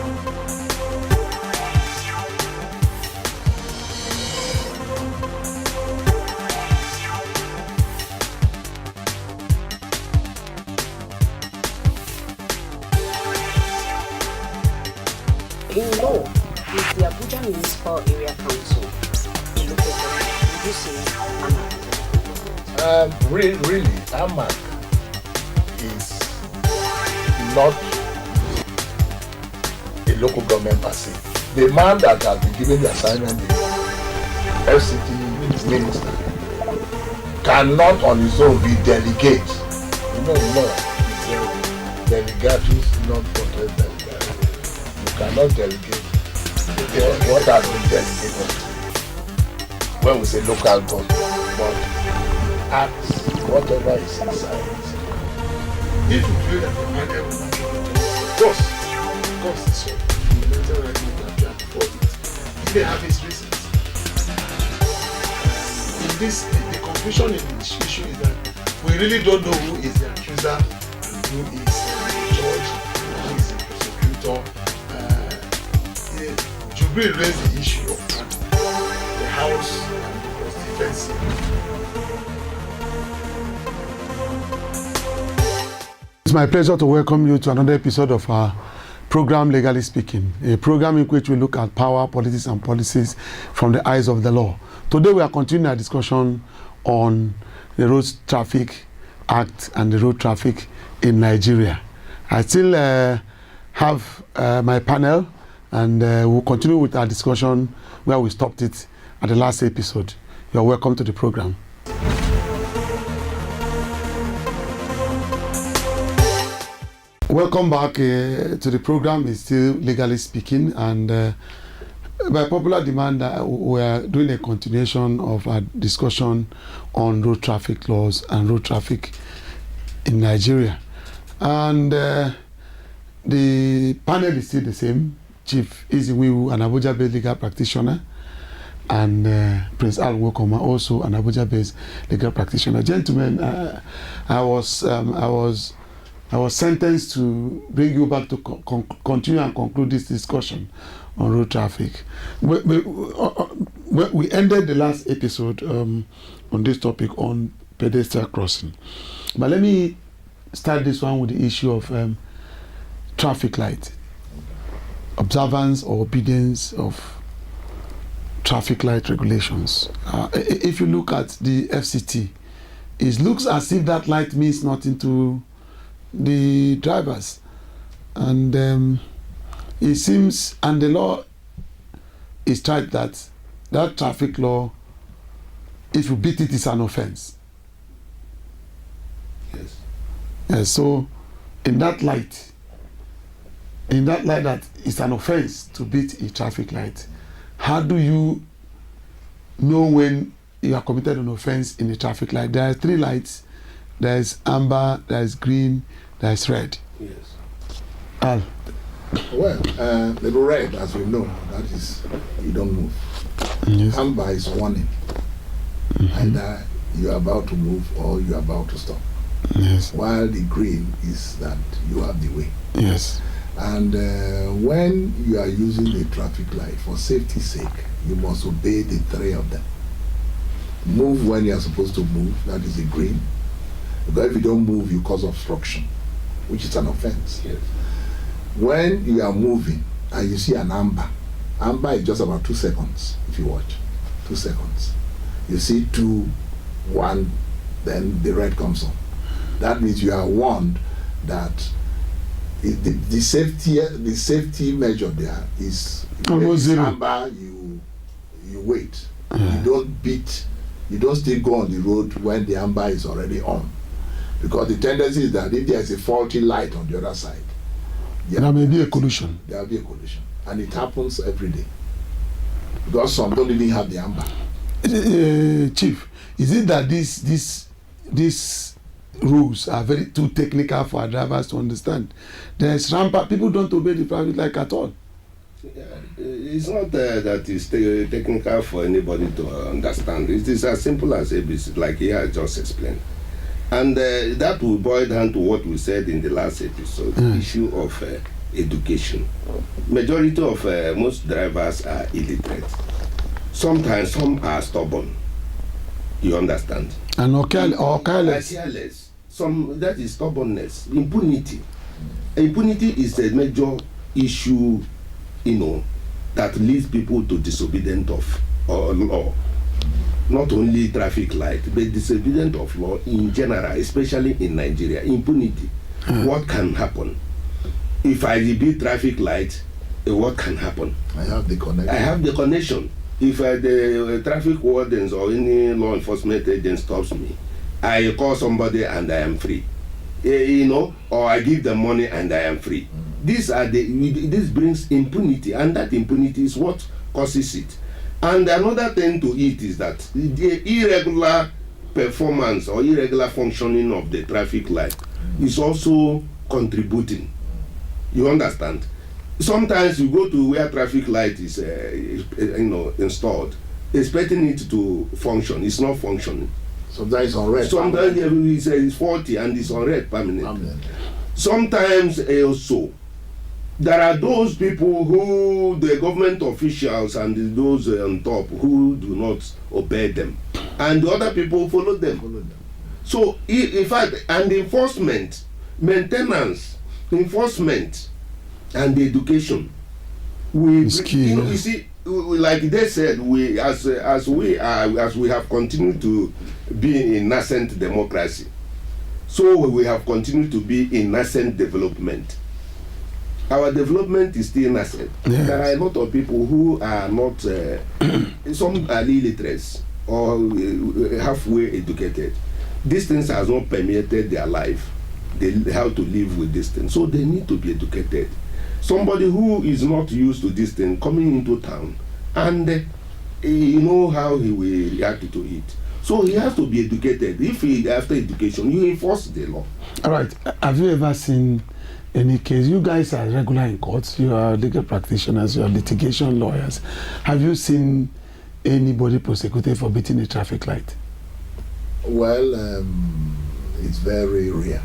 In law, with the Abuja Municipal Area Council, would you say AMAC? Really, AMAC is not a local government per se. The man that has been given the assignment, the FCT minister, cannot on his own be delegate. Delegatus not protect them. You cannot delegate what has been delegated when we say local government, but acts, whatever is inside. If you feel that the man of course, it's so. They have his reasons. In this, the confusion in this issue is that we really don't know who is the accuser and who is the judge, who is the prosecutor. Jubril raised the issue of the house was defensive. It's my pleasure to welcome you to another episode of our program, Legally Speaking, a program in which we look at power, politics, and policies from the eyes of the law. Today, we are continuing our discussion on the Road Traffic Act and the road traffic in Nigeria. I still have my panel, and we'll continue with our discussion where we stopped it at the last episode. You're welcome to the program. Welcome back to the program. It's still Legally Speaking, and by popular demand, we are doing a continuation of our discussion on road traffic laws and road traffic in Nigeria. And the panel is still the same. Chief Iziwiwu, an Abuja-based legal practitioner, and Prince Al Wokoma, also an Abuja-based legal practitioner. Gentlemen, I was sentenced to bring you back to continue and conclude this discussion on road traffic. We ended the last episode on this topic on pedestrian crossing. But let me start this one with the issue of traffic light. Observance or obedience of traffic light regulations. If you look at the FCT, it looks as if that light means nothing to the drivers, and it seems, and the law is tried that traffic law, if you beat it, is an offense. Yes. So in that light that it's an offense to beat a traffic light, how do you know when you are committed an offense in a traffic light? There are 3 lights. There is amber, there is green, there is red. Yes. Al. Well, the red, as you know, that is, you don't move. Yes. Amber is warning. Either you are about to move or you are about to stop. Yes. While the green is that you have the way. Yes. And when you are using the traffic light, for safety's sake, you must obey the 3 of them. Move when you are supposed to move, that is the green. Because if you don't move, you cause obstruction, which is an offense. Yes. When you are moving and you see an amber is just about 2 seconds if you watch. 2 seconds. You see 2, 1, then the red comes on. That means you are warned that the safety measure there is almost zero. Amber, you wait. You don't still go on the road when the amber is already on. Because the tendency is that if there is a faulty light on the other side, there may be a collision. There will be a collision. And it happens every day. Because some don't even have the amber. Chief, is it that these rules are very too technical for our drivers to understand? There's rampant, people don't obey the traffic light at all. It's not that it's technical for anybody to understand. It is as simple as ABC, like he has just explained. And that will boil down to what we said in the last episode, the issue of education. Majority of most drivers are illiterate. Sometimes some are stubborn. You understand? And or careless. Careless. Some, that is stubbornness. Impunity. Impunity is a major issue, that leads people to disobedience of law. Not only traffic light, but disobedience of law in general, especially in Nigeria. Impunity. What can happen? If I beat traffic light, what can happen? I have the connection. If the traffic wardens or any law enforcement agent stops me, I call somebody and I am free. Or I give them money and I am free. This brings impunity, and that impunity is what causes it. And another thing to it is that the irregular performance or irregular functioning of the traffic light is also contributing. You understand? Sometimes you go to where traffic light is installed, expecting it to function. It's not functioning. Sometimes it's on red. Sometimes it's 40 and it's on red permanent. Sometimes also there are those people who, the government officials and those on top, who do not obey them, and the other people follow them. So in fact, and enforcement, maintenance, enforcement, and education, you see, like they said, we as we have continued to be in nascent democracy, so we have continued to be in nascent development. Our development is still nascent. Yes. There are a lot of people who are not, some are illiterate or halfway educated. These things has not permeated their life. They have to live with this thing, so they need to be educated. Somebody who is not used to this thing coming into town, and how he will react to it. So he has to be educated. If he, after education, you enforce the law. All right. Have you ever seen any case? You guys are regular in courts. You are legal practitioners. You are litigation lawyers. Have you seen anybody prosecuted for beating a traffic light? Well, it's very rare.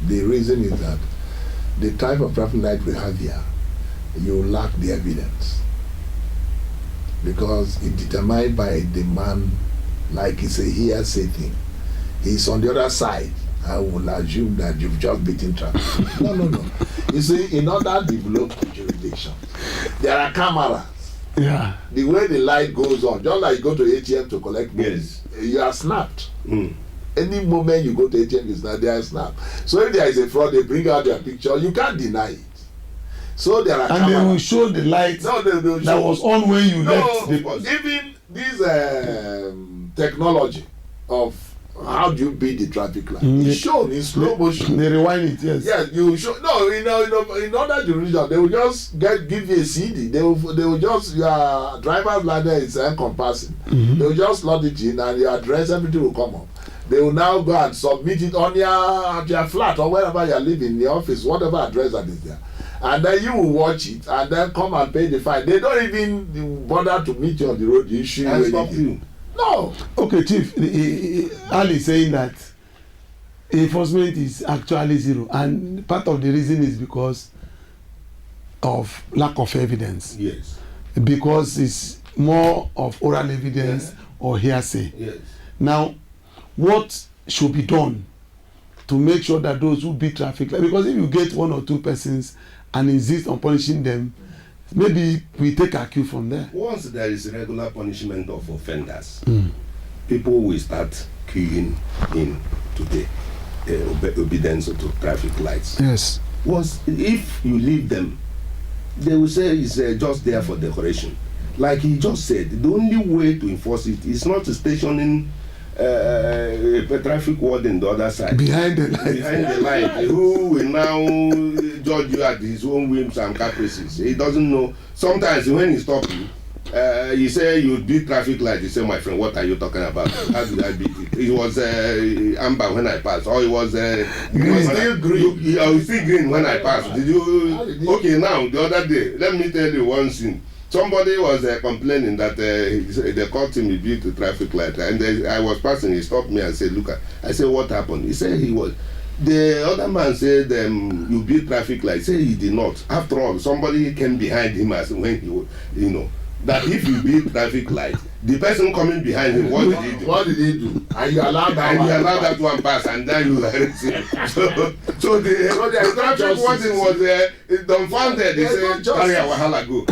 The reason is that the type of traffic light we have here, you lack the evidence, because it's determined by the man, like it's a hearsay thing. He's on the other side. I will assume that you've just beaten traffic. No. You see, in other developed jurisdictions, there are cameras. Yeah. The way the light goes on, just like you go to ATM to collect money, yes, you are snapped. Any moment you go to ATM, they are snapped. So if there is a fraud, they bring out their picture. You can't deny it. So there are cameras. And they will show the light that was on when you left. Even this technology of how do you beat the traffic light? It's shown in slow motion. They rewind it, yes. Yeah, you show. No, in other jurisdictions, they will just give you a CD. They will just, your driver's license is encompassing. They will just slot it in, and your address, everything will come up. They will now go and submit it on your flat or wherever you are living, in the office, whatever address that is there. And then you will watch it and then come and pay the fine. They don't even bother to meet you on the road. You issue and stop you. No. Okay, Chief. Ali is saying that enforcement is actually zero, and part of the reason is because of lack of evidence. Yes. Because it's more of oral evidence or hearsay. Yes. Now, what should be done to make sure that those who beat traffic light, because if you get one or two persons and insist on punishing them, maybe we take a cue from there. Once there is regular punishment of offenders, people will start queuing in to the obedience to traffic lights. Yes. Once, if you leave them, they will say it's just there for decoration. Like he just said, the only way to enforce it is not stationing a traffic warden on the other side. Behind the light. Who will now judge you at his own whims and caprices. He doesn't know. Sometimes when he stop you, he say you beat traffic light. He say, my friend, what are you talking about? How did I beat it? It was amber when I passed, or it was still green. It was still green when I passed. Did you? Okay, now the other day, let me tell you one thing. Somebody was complaining that they caught him, he beat the traffic light, and I was passing. He stopped me and said, "Look," I said, "What happened?" He said The other man said, you beat traffic light. Say he did not. After all, somebody came behind him as when he, that if you beat traffic light, the person coming behind him, what did he do? What did he do? And you allowed that And one. you allow that one pass, and then you arrest him. So the traffic warden was dumbfounded. They said, carry our wahala go.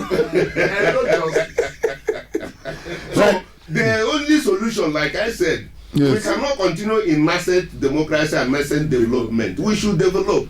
So the only solution, like I said, Yes. we cannot continue in nascent democracy and nascent development. We should develop.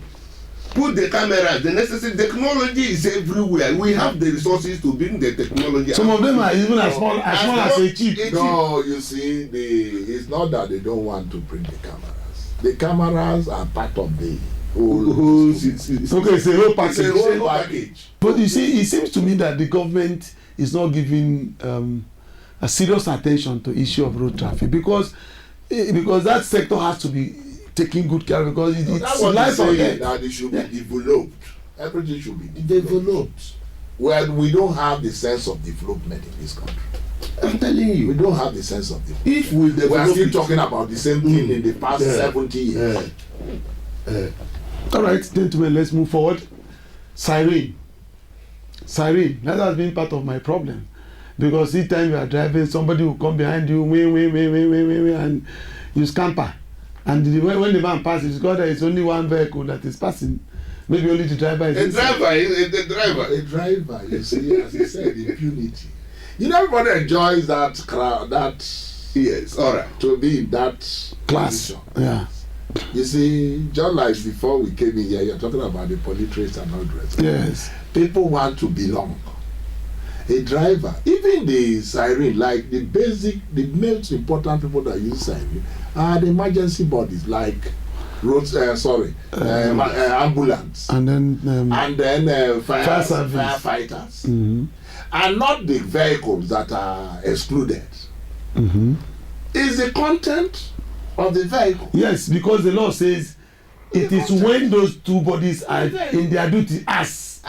Put the cameras, the necessary technology is everywhere. We have the resources to bring the technology. Some of them are even as small as a chip. No, you see, it's not that they don't want to bring the cameras. The cameras are part of the whole. Okay, it's a whole package. It's a whole package. But you see, it seems to me that the government is not giving a serious attention to issue of road traffic because that sector has to be taking good care because it's life or death. That it should be developed. Everything should be developed. Well, we don't have the sense of development in this country. I'm telling We you, don't have the sense of development. if we We are develop still it, talking about the same thing in the past 70 years. All right, gentlemen, let's move forward. Siren, that has been part of my problem because each time you are driving, somebody will come behind you, and you scamper. And when the man passes, it's got that it's only one vehicle that is passing. Maybe only the driver is a inside. driver, A driver, you see, as I said, impunity. You know, everybody enjoys that crowd, yes, all right. to be in that Class. position. Yeah. You see, just like before we came in here, you're talking about the police and all the rest. Yes. People want to belong. A driver, even the siren, like the most important people that use siren are the emergency bodies, like ambulance, And then fire service. firefighters, Mhm. and not the vehicles that are excluded. Mhm. Is the content of the vehicle. Yes, because the law says it is when those two bodies are in their duty as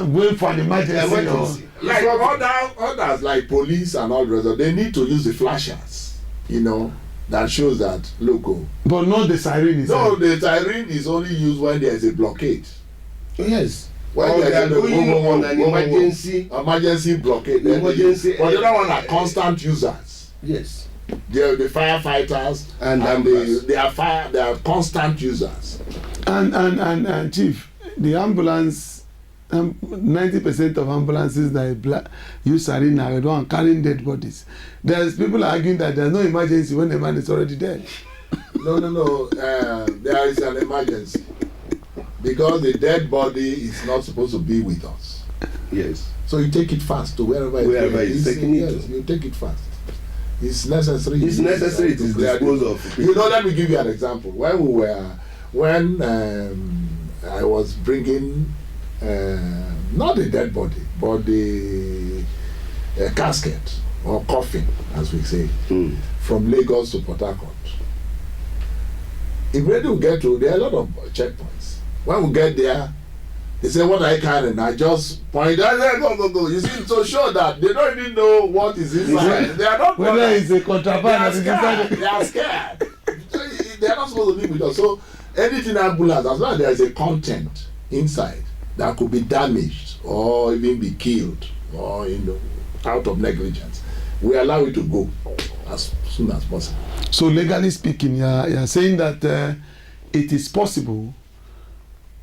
going for an emergency. Emergency. Like others like police and all the rest, they need to use the flashers, that shows that look. But not the siren is. No, the siren is only used when there is a blockade. Yes. When Or there they are is a going on an emergency. blockade. Then Emergency. But the other one are constant users. Yes. The firefighters And they are constant users. And chief, the ambulance, 90% of ambulances that use siren are the one carrying dead bodies. There's people arguing that there's no emergency when the man is already dead. No. There is an emergency because the dead body is not supposed to be with us. Yes. So you take it fast to wherever It's taking it yes, to. you take it fast. It's necessary. It's necessary to dispose of people. Let me give you an example. When I was bringing not the dead body, but the casket or coffin, as we say, from Lagos to Port Harcourt. Immediately we get to, there are a lot of checkpoints. When we get there, they say, "What are you carrying?" I just point out, go. You see, to show that they don't even know what is inside. They are not Whether bothered. it's a contraband or They are it's scared. They are not supposed to be with us. So anything ambulance, as long as there is a content inside that could be damaged or even be killed or out of negligence, we allow it to go as soon as possible. So legally speaking, you're saying that it is possible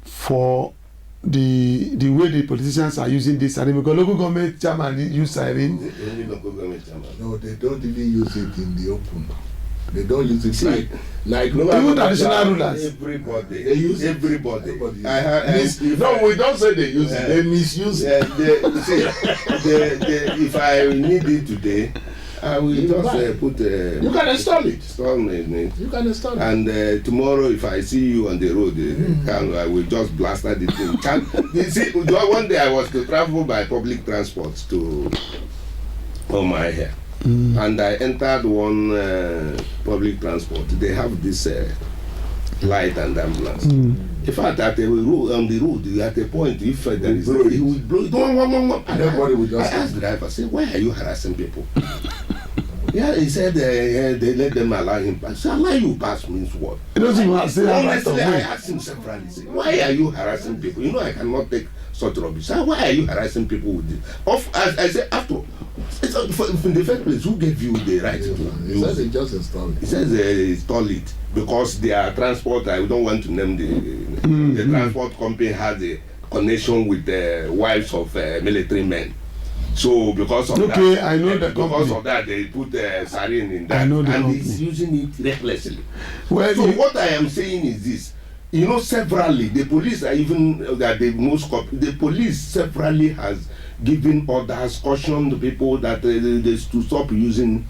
for the way the politicians are using this siren, because local government chairman use siren. Only local government chairman. No, they don't even use it in the open. They don't use it like Even traditional rulers. Everybody. They use it. Everybody. Everybody. No, We don't say they use it. They misuse it. If I need it today, I will just put You can install it. storm in it. You can install it. And tomorrow, if I see you on the road, I will just blast that thing. You see, one day I was to travel by public transport to Omahia. And I entered one public transport. They have this light and ambulance. In fact, on the road, at a point, if there is he will blow it. And everybody will I just. asked the driver, say, why are you harassing people? Yeah, he said they let them allow him pass. So allow you pass means what? He doesn't even say that. Honestly, I asked him severally, say, why are you harassing people? You know I cannot take such rubbish. So why are you harassing people with this? I said, after all, in the first place, who gave you the right to He says he just installed it. He says install it because their transport, I don't want to name the transport company has a connection with the wives of military men. So because of that, I know the because company. of that, they put sarin in that, I know the and company. he's using it recklessly. Well, So what I am saying is this: you know, severally the police are even that the police severally has given orders, cautioned the people that they to stop using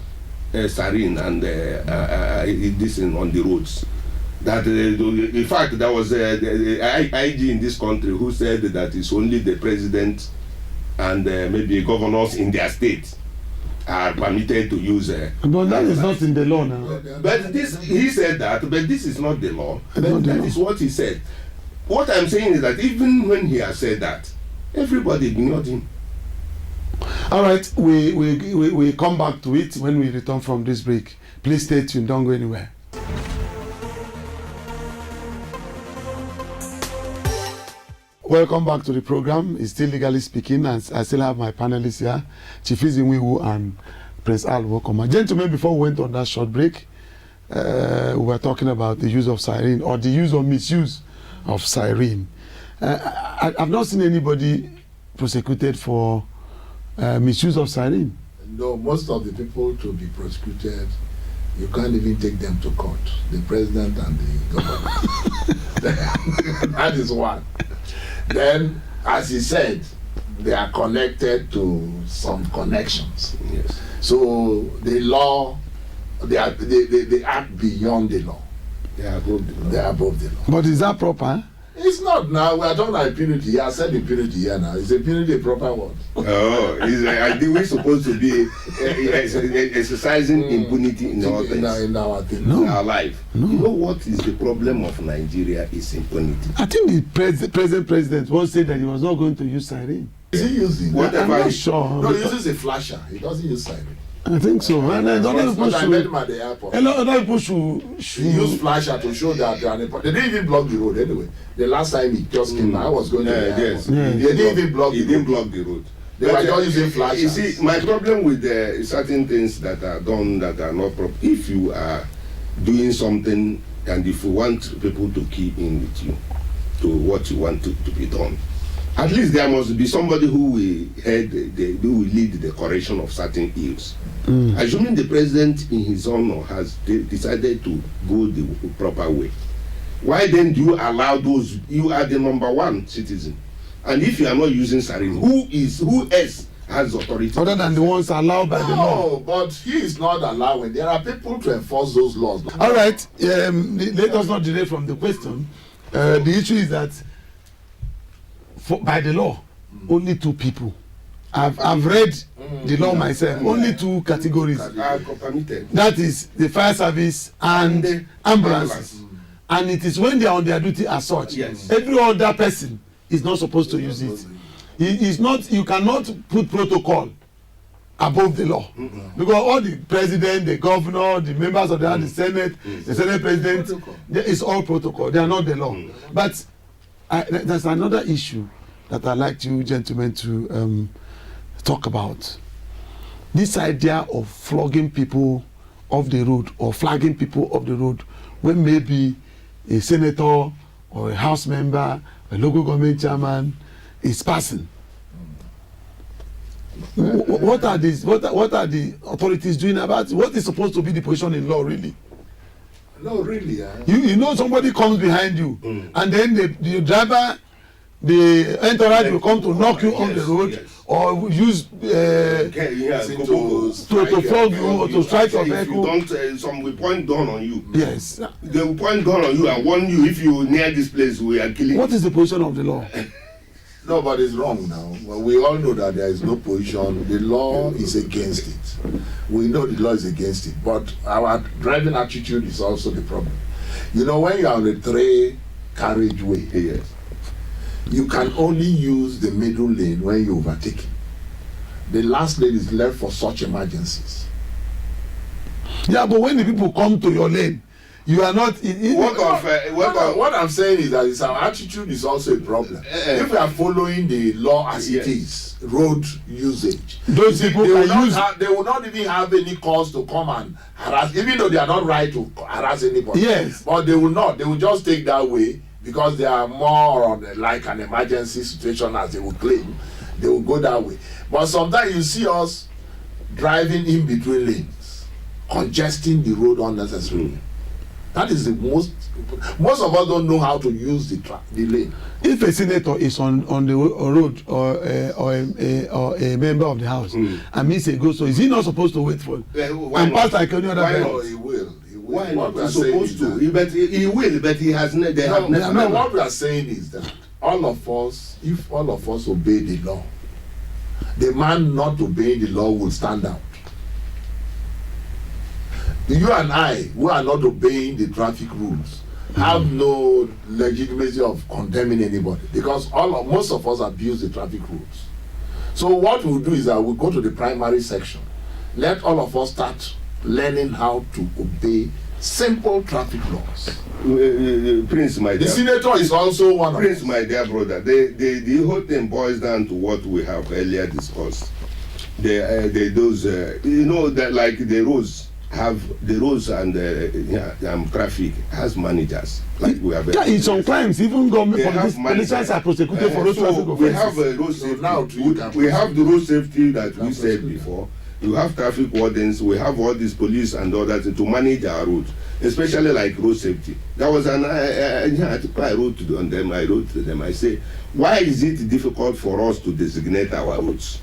sarin and this on the roads. That in fact there was the IG in this country who said that it's only the president and maybe governors in their state are permitted to use. but that is not in the law now. But this, he said that, but this is not the law. But that is what he said. What I'm saying is that even when he has said that, everybody ignored him. All right, we come back to it when we return from this break. Please stay tuned, don't go anywhere. Welcome back to the program. It's still Legally Speaking, and I still have my panelists here, Chief Izinwiwu and Prince Al Wokoma. Gentlemen, before we went on that short break, we were talking about the use of siren or the use or misuse of siren. I've not seen anybody prosecuted for misuse of siren. No, most of the people to be prosecuted, you can't even take them to court. The president and the government. That is one. Then, as he said, they are connected to some connections. Yes. So the law, they act beyond the law. They are above the law. They are above the law. But is that proper? It's not now. We are talking about impunity. He has said impunity here now. Is impunity a proper word? Oh, I think we're supposed to be exercising impunity in our things. In our thing. No. In our life. No. You know what is the problem of Nigeria is impunity. I think the present president once said that he was not going to use siren. Is he using? Whatever. I'm not sure. No, he uses a flasher. He doesn't use siren. I think so. And then other people I met him should. at the airport. A lot of other people He should used flasher to show that they are important. They didn't even block the road anyway. The last time he just came, I was going to the airport. Yes. Yeah. They didn't even block He the didn't road. block the road. They were just using You flashers. see, my problem with certain things that are done that are not proper. If you are doing something and if you want people to key in with you to what you want to be done, at least there must be somebody who will who will lead the correction of certain ills. Assuming the president in his honor has decided to go the proper way, why then do you allow those? You are the number one citizen, and if you are not using sarin, who else has authority? other than the ones allowed by the law. No, but he is not allowing. There are people to enforce those laws. All right, let us not delay from the question. The issue is that by the law, only two people. I've read the law myself. Only two categories. Are permitted. That is the fire service and ambulances. And it is when they are on their duty as such. Yes. Every other person is not supposed to use it. It is not. You cannot put protocol above the law, because all the president, the governor, the members of the Senate, the Senate president, it's all protocol. They are not the law. But there's another issue that I'd like you gentlemen to talk about. This idea of flogging people off the road or flagging people off the road when maybe a senator or a house member, a local government chairman is passing. What are these? What are the authorities doing about it? What is supposed to be the position in law, really? No, really. You know somebody comes behind you, and then the driver, the entourage will come to knock you on the road, or use to flog you or to strike your vehicle. If you don't, some will point gun on you. Yes. They will point gun on you and warn you if you near this place we are killing. What is the position of the law? No, but it's wrong now. Well, we all know that there is no position. The law is against it. We know the law is against it. But our driving attitude is also the problem. You know, when you are on a three-carriageway, Yes. you can only use the middle lane when you overtake. The last lane is left for such emergencies. Yeah, but when the people come to your lane, you are not. What I'm saying is that our attitude is also a problem. If we are following the law as it is, road usage, those people they will, can use. they will not even have any cause to come and harass, even though they are not right to harass anybody. Yes. But they will not. They will just take that way because they are more on like an emergency situation, as they will claim. They will go that way. But sometimes you see us driving in between lanes, congesting the road unnecessarily. That is the most of us don't know how to use the lane. If a senator is on the road or a member of the house and meets a go-slow, is he not supposed to wait for it? And pass like any other Why person? not? He will. Why What not? we are He's saying supposed is to. that- He will, but he has never. They have never. No, what we are saying is that all of us, if all of us obey the law, the man not obeying the law will stand out. You and I, who are not obeying the traffic rules, have no legitimacy of condemning anybody because most of us abuse the traffic rules. So what we'll do is that we'll go to the primary section. Let all of us start learning how to obey simple traffic laws. Prince, my The dear. senator is also one of Prince, us. my dear brother, the whole thing boils down to what we have earlier discussed. Those you know that like the roads and traffic has managers like we have. Yeah, in some crimes, even government They have politicians are prosecuted for road traffic we have offences. road So safety. now you can we have the road safety that we said prosecute. before. You have traffic wardens. We have all these police and all that to manage our roads, especially like road safety. That was an article I wrote on them. I wrote to them. I say, why is it difficult for us to designate our roads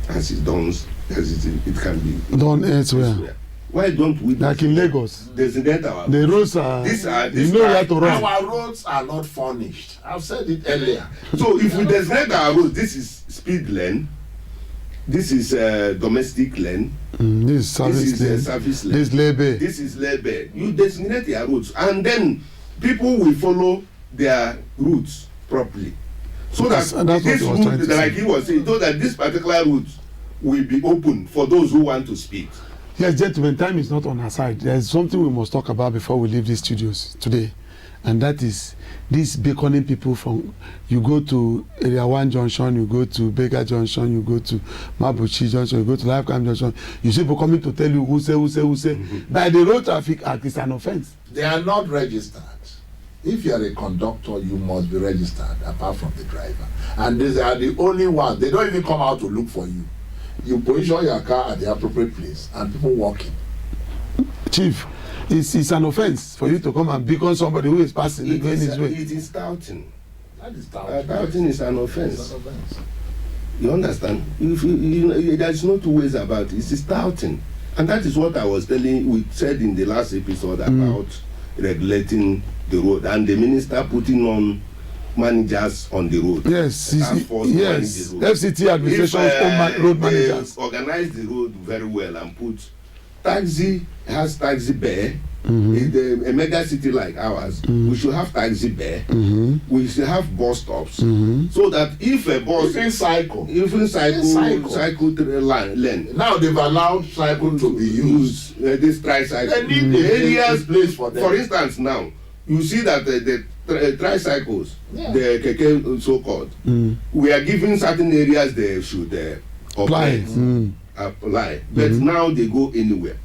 as it can be Done elsewhere. Why don't we Like in Lagos, designate our the roads are. These are- You know where to run. Our roads are not furnished. I've said it earlier. So if we designate our roads, this is speed lane, this is domestic lane, This is service this is lane. service lane, This labor. this is labor. You designate their routes, and then people will follow their routes properly. So that That's what this he was trying route, to like say. he was saying, so that this particular route will be open for those who want to speed. Yes, gentlemen, time is not on our side. There's something we must talk about before we leave these studios today, and that is this beconing people from. You go to Area 1 Junction, you go to Baker Junction, you go to Mabuchi Junction, you go to Lifecam Junction. You see people coming to tell you who say. By the Road Traffic Act, it's an offence. They are not registered. If you are a conductor, you must be registered apart from the driver. And these are the only ones. They don't even come out to look for you. You position your car at the appropriate place and people walking. Chief, it's an offence for you to come and beacon somebody who is passing It going is, his way. it is touting. That is Touting is an offense. It's an offense. You understand? If there is no two ways about it. It's touting, and that is what I was telling. We said in the last episode about regulating the road and the minister putting on managers on the road. Yes, Task force to manage yes. the road. FCT administration's If, own road managers. they organize the road very well and put taxi bear. A mega city like ours, we should have taxi bear. We should have bus stops, so that if a bus Even cycle. cycle lane Now they've allowed cycle to be used. this tricycle. They need The the areas place for them. For instance, now you see that the tricycles, Yeah. the keke so-called, we are giving certain areas they should Apply. apply, but now they go anywhere.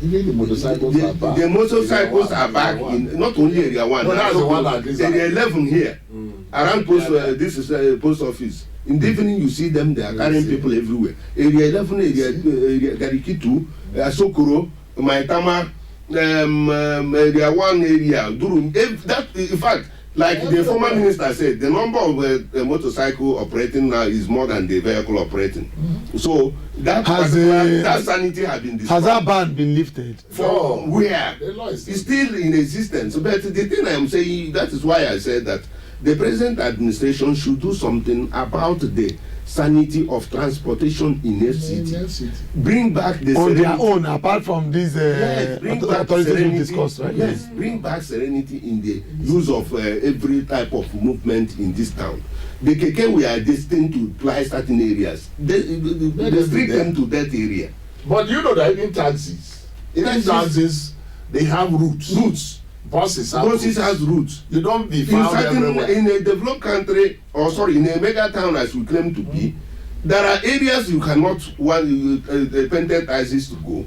Even the motorcycles are back. The motorcycles Area are back one. in not only area 1. No, that's the one at least. Area 11 here. Around post, Yeah, yeah. this is post office. In the evening you see them, they are carrying see. people everywhere. Area 11, area Garikitu, Sokoro, Maitama, area 1 area, Durum. That, in fact, like the former minister said, the number of motorcycle operating now is more than the vehicle operating. So that that sanity has been destroyed. Has that ban been lifted? From where? The law is It's still in existence. But the thing I'm saying, that is why I said that the present administration should do something about the sanity of transportation in FCT. Bring back the On serenity. their own, apart from these Yes, bring back authorities we serenity. discussed, right? Yes, bring back serenity in the use of every type of movement in this town. The keke we are destined to ply certain areas. They restrict them to that area. But you know that even taxis, they have routes. Routes. Buses have Buses has routes. You don't be In found certain, everywhere. in a developed country, or sorry, in a mega town as we claim to be, there are areas you cannot want painted taxis to go.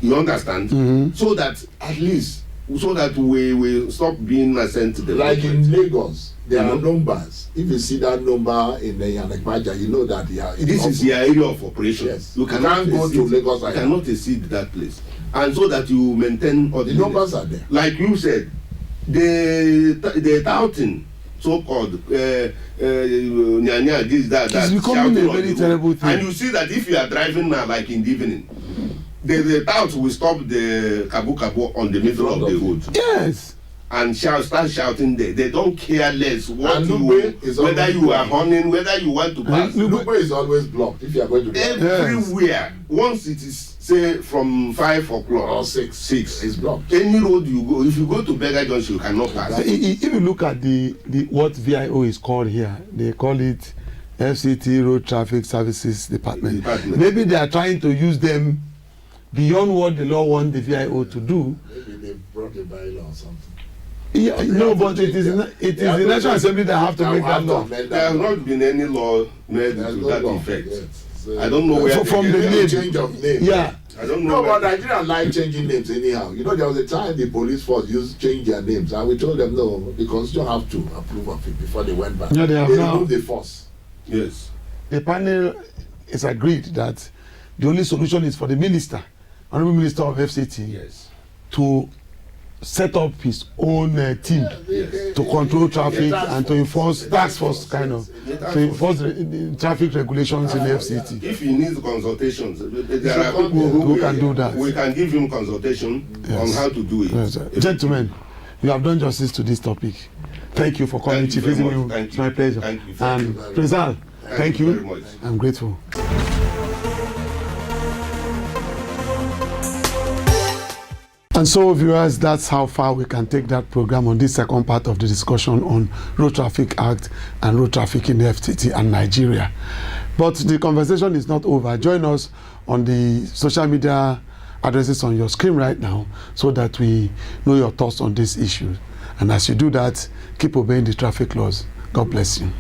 You understand? So that at least, so that we stop being sent to the Like in Lagos, there are numbers. If you see that number in the Yanekwaja, you know that this is the area of operation. Yes. You cannot go to Lagos. You cannot exceed that place, and so that you maintain all The numbers are there. Like you said, the touting, so-called nyanya, this, that, It's becoming a very terrible thing. And you see that if you are driving now, like in the evening, the tout will stop the kabu on the middle of the road. Yes. And start shouting there. They don't care less what And whether you are honking, whether you want to pass. Lupe is always blocked if you are going to Everywhere. Once it is, say, from 5 o'clock or 6, it's blocked. Any road you go, if you go to Beggar Junction, you cannot pass. If you look at the what VIO is called here, they call it FCT Road Traffic Services Department. Maybe they are trying to use them beyond what the law wants the VIO to do. Maybe they brought a bylaw or something. Yeah, no, but it is the National Assembly that have to make that law. There has not been any law made to that effect. Yes. So, I don't know where from the name. Change of name. Yeah. I don't know. No, but Nigerians like changing names anyhow. You know, there was a time the police force change their names, and we told them no, the constitution have to approve of it before they went back. Yeah, they have now. removed the force. Yes. The panel is agreed that the only solution is for the minister, Honorable Minister of FCT, Yes. to set up his own team to control traffic and to enforce task force to enforce the traffic regulations in FCT. If he needs consultations, there are people who can do that. We can give him consultation on how to do it. Yes, gentlemen, you have done justice to this topic. Thank you for coming, Thank you Chief very much. Isimu. Thank It's you. my pleasure. Thank you. And Prezal, thank you you. very much. I'm grateful. And so, viewers, that's how far we can take that program on this second part of the discussion on Road Traffic Act and road traffic in the FCT and Nigeria. But the conversation is not over. Join us on the social media addresses on your screen right now so that we know your thoughts on this issue. And as you do that, keep obeying the traffic laws. God bless you.